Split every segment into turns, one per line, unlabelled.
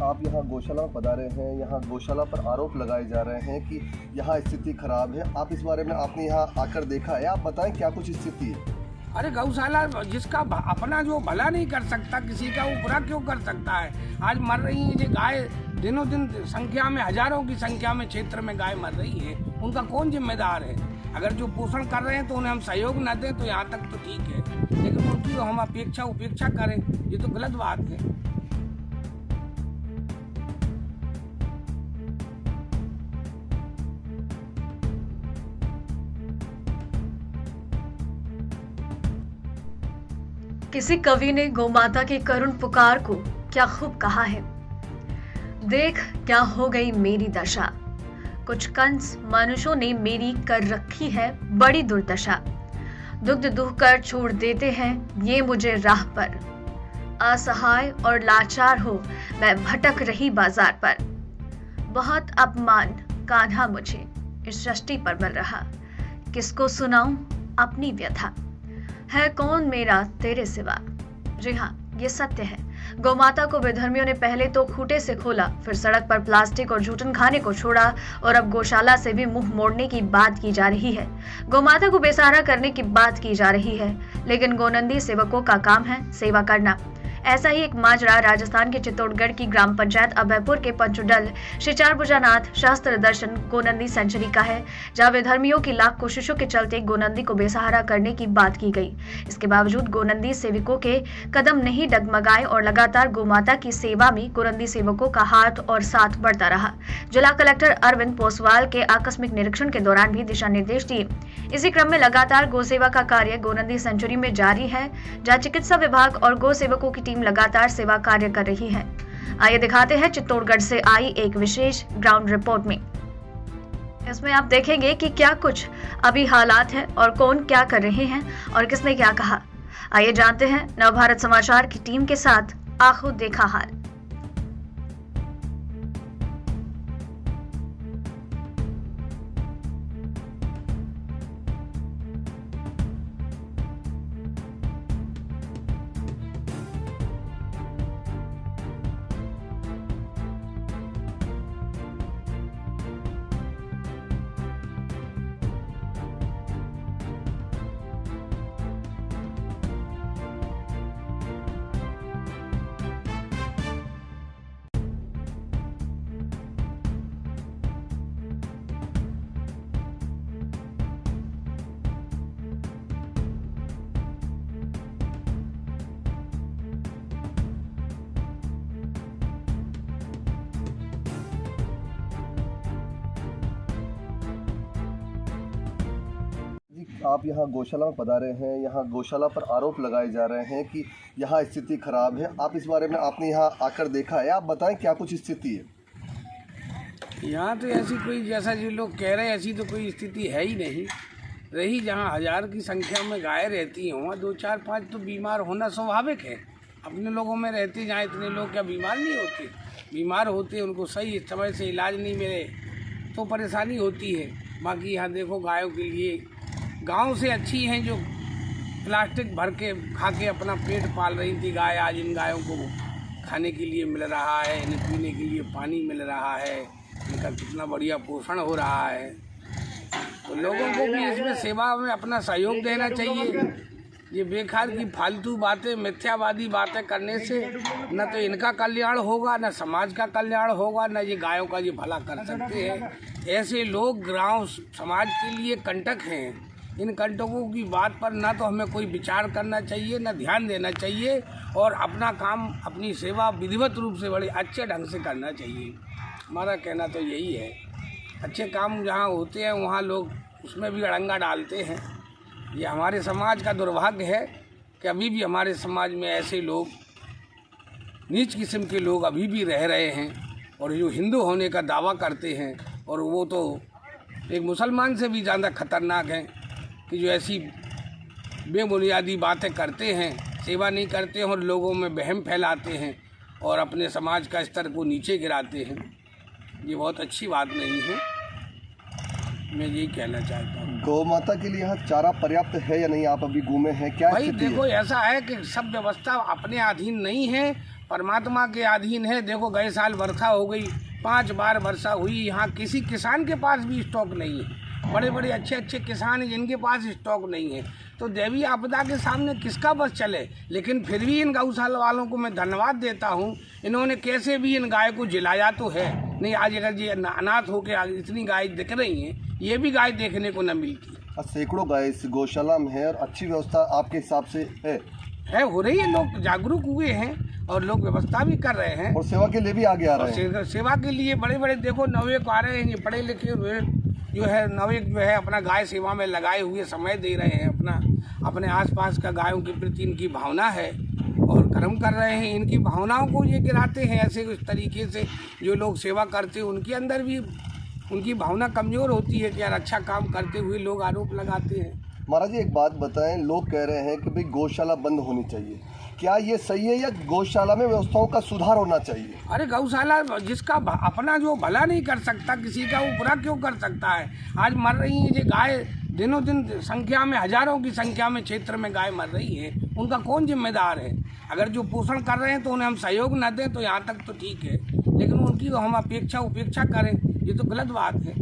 आप यहाँ गौशाला में पधारे हैं। यहाँ गौशाला पर आरोप लगाए जा रहे हैं कि यहाँ स्थिति खराब है। आप इस बारे में आपने यहाँ आकर देखा है, आप बताएं क्या कुछ स्थिति है।
अरे गौशाला जिसका अपना जो भला नहीं कर सकता किसी का, वो बुरा क्यों कर सकता है। आज मर रही है ये गाय, दिनों दिन संख्या में, हजारों की संख्या में क्षेत्र में गाय मर रही है, उनका कौन जिम्मेदार है। अगर जो पोषण कर रहे हैं तो उन्हें हम सहयोग न दें तो यहाँ तक तो ठीक है, लेकिन उनकी हम उपेक्षा करें, ये तो गलत बात है।
किसी कवि ने गौमाता की करुण पुकार को क्या खूब कहा है। देख क्या हो गई मेरी दशा, कुछ कंस मनुष्यों ने मेरी कर रखी है बड़ी दुर्दशा। दुग्ध दुह कर छोड़ देते हैं ये मुझे राह पर, असहाय और लाचार हो मैं भटक रही बाजार पर। बहुत अपमान कान्हा मुझे इस सृष्टि पर मिल रहा, किसको सुनाऊं अपनी व्यथा, है कौन मेरा तेरे सिवा। जी हाँ, ये सत्य है। गौमाता को बेधर्मियों ने पहले तो खूंटे से खोला, फिर सड़क पर प्लास्टिक और जूठन खाने को छोड़ा और अब गौशाला से भी मुंह मोड़ने की बात की जा रही है। गौमाता को बेसहारा करने की बात की जा रही है, लेकिन गोनंदी सेवकों का काम है सेवा करना। ऐसा ही एक माजरा राजस्थान के चित्तौड़गढ़ की ग्राम पंचायत अभयपुर के पंचुडल श्री चारभुजानाथ शास्त्र दर्शन गोनंदी सेंचुरी का है, जहां बेधर्मियों की लाख कोशिशों के चलते गोनंदी को बेसहारा करने की बात की गई। इसके बावजूद गोनंदी सेवकों के कदम नहीं डगमगाए और लगातार गोमाता की सेवा में गोनंदी सेवकों का हाथ और साथ बढ़ता रहा। जिला कलेक्टर अरविंद पोसवाल के आकस्मिक निरीक्षण के दौरान भी दिशा निर्देश दिए। इसी क्रम में लगातार गौ सेवा का कार्य गोनंदी सेंचुरी में जारी है, जहाँ चिकित्सा विभाग और गौ सेवकों की टीम लगातार सेवा कार्य कर रही है। आइए दिखाते हैं चित्तौड़गढ़ से आई एक विशेष ग्राउंड रिपोर्ट में। इसमें आप देखेंगे कि क्या कुछ अभी हालात है और कौन क्या कर रहे हैं और किसने क्या कहा। आइए जानते हैं नवभारत समाचार की टीम के साथ आंखों देखा हाल।
आप यहाँ गौशाला में पधारे हैं। यहाँ गौशाला पर आरोप लगाए जा रहे हैं कि यहाँ स्थिति खराब है। आप इस बारे में आपने यहाँ आकर देखा है, आप बताएं क्या कुछ स्थिति है।
यहाँ तो ऐसी कोई, जैसा जो लोग कह रहे हैं, ऐसी तो कोई स्थिति है ही नहीं रही। जहाँ हजार की संख्या में गाय रहती हैं वहाँ 2, 4, 5 तो बीमार होना स्वाभाविक है। अपने लोगों में रहते जहाँ इतने लोग क्या बीमार नहीं होते, बीमार होते, उनको सही समय से इलाज नहीं मिले तो परेशानी होती है। बाकी यहाँ देखो गायों के लिए गांव से अच्छी हैं जो प्लास्टिक भर के खा के अपना पेट पाल रही थी गाय, आज इन गायों को खाने के लिए मिल रहा है, इन्हें पीने के लिए पानी मिल रहा है, इनका कितना बढ़िया पोषण हो रहा है। तो लोगों को भी इसमें सेवा में अपना सहयोग देना चाहिए। ये बेकार की फालतू बातें, मिथ्यावादी बातें करने से न तो इनका कल्याण होगा, न समाज का कल्याण होगा, न ये गायों का ये भला कर सकते हैं। ऐसे लोग गाँव समाज के लिए कंटक हैं। इन कंटकों की बात पर ना तो हमें कोई विचार करना चाहिए, ना ध्यान देना चाहिए, और अपना काम, अपनी सेवा विधिवत रूप से बड़े अच्छे ढंग से करना चाहिए। हमारा कहना तो यही है। अच्छे काम जहाँ होते हैं वहाँ लोग उसमें भी अड़ंगा डालते हैं। ये हमारे समाज का दुर्भाग्य है कि अभी भी हमारे समाज में ऐसे लोग, नीच किस्म के लोग अभी भी रह रहे हैं, और जो हिंदू होने का दावा करते हैं, और वो तो एक मुसलमान से भी ज़्यादा खतरनाक हैं कि जो ऐसी बेबुनियादी बातें करते हैं, सेवा नहीं करते हैं और लोगों में वहम फैलाते हैं और अपने समाज का स्तर को नीचे गिराते हैं। ये बहुत अच्छी बात नहीं है। मैं यही कहना चाहता हूँ।
गौ माता के लिए यहाँ चारा पर्याप्त है या नहीं, आप अभी घूमे हैं क्या?
भाई देखो, ऐसा है कि सब व्यवस्था अपने अधीन नहीं है, परमात्मा के अधीन है। देखो गए साल वर्षा हो गई, 5 बार वर्षा हुई, यहाँ किसी किसान के पास भी स्टॉक नहीं है। बड़े बड़े अच्छे अच्छे किसान हैं जिनके पास स्टॉक नहीं है। तो देवी आपदा के सामने किसका बस चले। लेकिन फिर भी इन गौशाला वालों को मैं धन्यवाद देता हूँ, इन्होंने कैसे भी इन गाय को जिलाया तो है। नहीं आज अगर ये अनाथ होकर इतनी गाय दिख रही हैं, ये भी गाय देखने को न मिलती।
सैकड़ों गाय इस गौशाला में है और अच्छी व्यवस्था आपके हिसाब से है
हो रही है। लोग जागरूक हुए हैं और लोग व्यवस्था भी कर रहे हैं
और सेवा के लिए भी आगे आ रहे हैं।
सेवा के लिए बड़े बड़े देखो नवेक आ रहे हैं, ये पढ़े लिखे हुए जो है नवेक जो है अपना गाय सेवा में लगाए हुए समय दे रहे हैं। अपने आसपास का गायों के प्रति इनकी भावना है और कर्म कर रहे हैं। इनकी भावनाओं को ये गिराते हैं ऐसे उस तरीके से। जो लोग सेवा करते हैं उनके अंदर भी उनकी भावना कमज़ोर होती है कि यार अच्छा काम करते हुए लोग आरोप लगाते हैं।
महाराज जी एक बात बताएं, लोग कह रहे हैं कि भाई गौशाला बंद होनी चाहिए, क्या ये सही है या गौशाला में व्यवस्थाओं का सुधार होना चाहिए?
अरे गौशाला जिसका अपना जो भला नहीं कर सकता किसी का, वो बुरा क्यों कर सकता है। आज मर रही है ये गाय, दिनों दिन संख्या में हजारों की संख्या में क्षेत्र में गाय मर रही है, उनका कौन जिम्मेदार है। अगर जो पोषण कर रहे हैं तो उन्हें हम सहयोग न दें तो यहाँ तक तो ठीक है, लेकिन उनकी तो हम उपेक्षा करें, ये तो गलत बात है।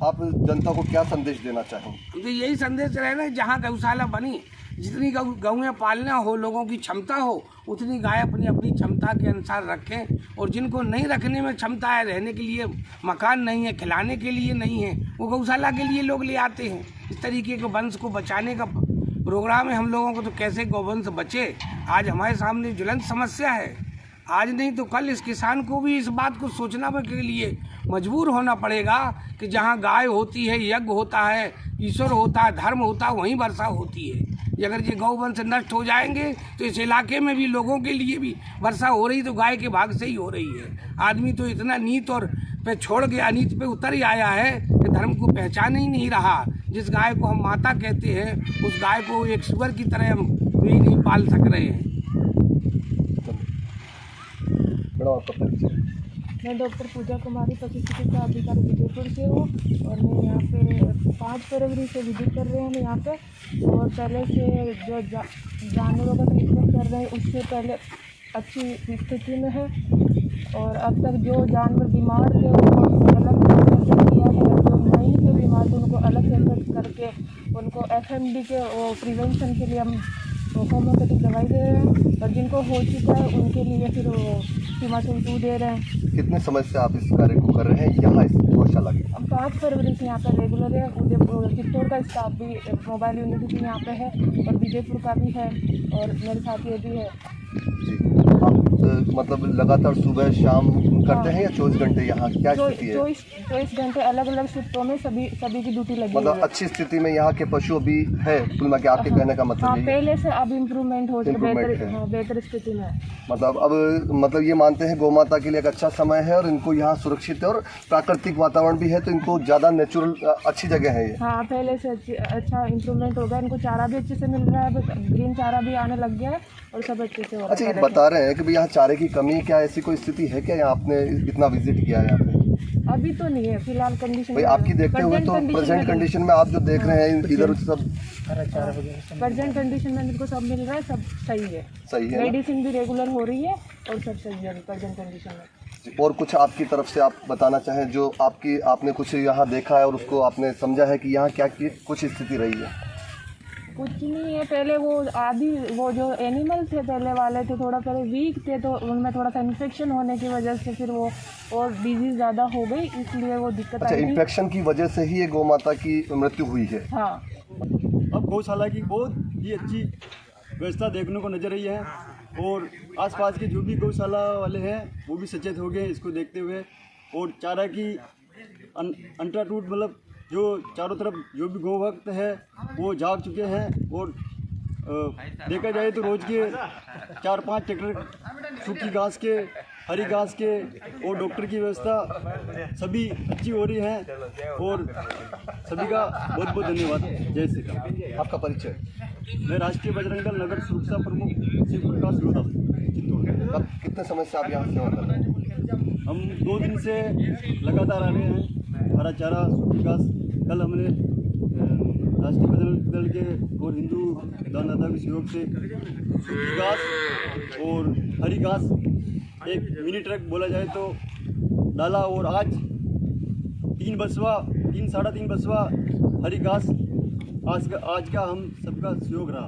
आप जनता को क्या संदेश देना चाहेंगे?
तो यही संदेश रहना है, जहाँ गौशाला बनी जितनी गौएँ पालना हो, लोगों की क्षमता हो उतनी गाय अपनी अपनी क्षमता के अनुसार रखें। और जिनको नहीं रखने में क्षमता है, रहने के लिए मकान नहीं है, खिलाने के लिए नहीं है, वो गौशाला के लिए लोग ले आते हैं। इस तरीके के वंश को बचाने का प्रोग्राम है हम लोगों को। तो कैसे गौवंश बचे, आज हमारे सामने ज्वलंत समस्या है। आज नहीं तो कल इस किसान को भी इस बात को सोचना के लिए मजबूर होना पड़ेगा कि जहाँ गाय होती है, यज्ञ होता है, ईश्वर होता है, धर्म होता है, वहीं वर्षा होती है। अगर ये गौवंश नष्ट हो जाएंगे तो इस इलाके में भी लोगों के लिए भी वर्षा हो रही तो गाय के भाग से ही हो रही है। आदमी तो इतना नीत और पे छोड़ के अनीत पे उतर ही आया है कि धर्म को पहचान ही नहीं रहा। जिस गाय को हम माता कहते हैं उस गाय को एक सुअर की तरह हम भी नहीं पाल सक रहे हैं।
मैं डॉक्टर पूजा कुमारी, पशु चिकित्सा अधिकारी विजयपुर से हूँ और मैं यहाँ पे 5 फरवरी से विजिट कर रहे हैं यहाँ पे। और पहले से जो जानवरों का ट्रीटमेंट कर रहे हैं उससे पहले अच्छी स्थिति में है। और अब तक जो जानवर बीमार थे उनको अलग सेपरेट किया है, जो नहीं थे बीमार थे उनको अलग सेपरेट करके उनको FMD के प्रिवेंशन के लिए हम होम्योपैथिक दवाई दे रहे हैं। और जिनको हो चुका है उनके लिए फिर वो सीमाचल 2 दे रहे हैं।
कितने समय से आप इस कार्य को कर रहे हैं यहाँ इस गौशाला के?
हम 5 फरवरी से यहाँ पर रेगुलर है। उदयपुर चित्तौड़ का स्टाफ भी मोबाइल यूनिट भी यहाँ पे है और विजयपुर का भी है और मेरे साथ ये भी है
जी। आप मतलब लगातार सुबह शाम करते हैं या 24 घंटे यहाँ क्या स्थिति है?
24 घंटे अलग अलग शिफ्टों में सभी की ड्यूटी लगी
मतलब
है।
अच्छी स्थिति में यहाँ के पशु अभी है कुल मिला के आपके कहने का मतलब
हाँ,
यही है?
पहले से अब इम्प्रूवमेंट हो
Improvement है।
बेहतर स्थिति में।
मतलब अब मतलब ये मानते हैं गौ माता के लिए एक अच्छा समय है और इनको यहाँ सुरक्षित है और प्राकृतिक वातावरण भी है, तो इनको ज़्यादा नेचुरल अच्छी जगह है ये।
हाँ, पहले से अच्छा इम्प्रूवमेंट हो गया। इनको चारा भी अच्छे से मिल रहा है, ग्रीन चारा भी आने लग गया है और सब अच्छे से हो रहा है।
अच्छा, ये बता रहे हैं कि भाई यहाँ चारे की कमी, क्या ऐसी कोई स्थिति है क्या? यहाँ आपने इतना विजिट किया है यहाँ पे?
अभी तो नहीं है फिलहाल कंडीशन।
भाई आपकी देखते हुए तो प्रेजेंट कंडीशन में आप जो देख रहे हैं इधर सब
प्रेजेंट कंडीशन में इनको सब मिल रहा है, सब सही है। मेडिसिन भी रेगुलर हो रही है और सब सही है प्रेजेंट कंडीशन में।
और कुछ आपकी तरफ से आप बताना चाहें जो आपने कुछ यहाँ देखा है और उसको आपने समझा है कि यहाँ क्या कुछ स्थिति रही है?
कुछ नहीं है। पहले वो जो एनिमल थे पहले वाले थे थोड़ा पहले वीक थे, तो उनमें थोड़ा सा इन्फेक्शन होने की वजह से फिर वो और डिजीज़ ज़्यादा हो गई, इसलिए वो दिक्कत आई।
अच्छा, इन्फेक्शन की वजह से ही ये गौ माता की मृत्यु हुई है?
हाँ।
अब गौशाला की बहुत ही अच्छी व्यवस्था देखने को नजर आई है और आसपास के जो भी गौशाला वाले हैं वो भी सचेत हो गए इसको देखते हुए। और चारा की अंटाटूट मतलब जो चारों तरफ जो भी गौ भक्त है वो जाग चुके हैं। और देखा जाए तो रोज़ के 4-5 ट्रैक्टर सूखी घास के, हरी घास के और डॉक्टर की व्यवस्था सभी अच्छी हो रही है। और सभी का बहुत बहुत धन्यवाद। जय श्री राम।
आपका परिचय?
मैं राष्ट्रीय बजरंग दल नगर सुरक्षा प्रमुख शिव प्रकाश लोधा, चित्तौड़।
अब कितने समय से आप यहाँ सेवा कर रहे हैं?
हम 2 दिन से लगातार आ रहे हैं। हरा चारा, सूखी घास, कल हमने राष्ट्रीय बजरंग दल के और हिंदू दानदाता के सहयोग से सूखी घास और हरी घास एक मिनी ट्रक बोला जाए तो डाला, और आज 3 साढ़े 3 बसवा हरी घास आज का हम सबका सहयोग रहा।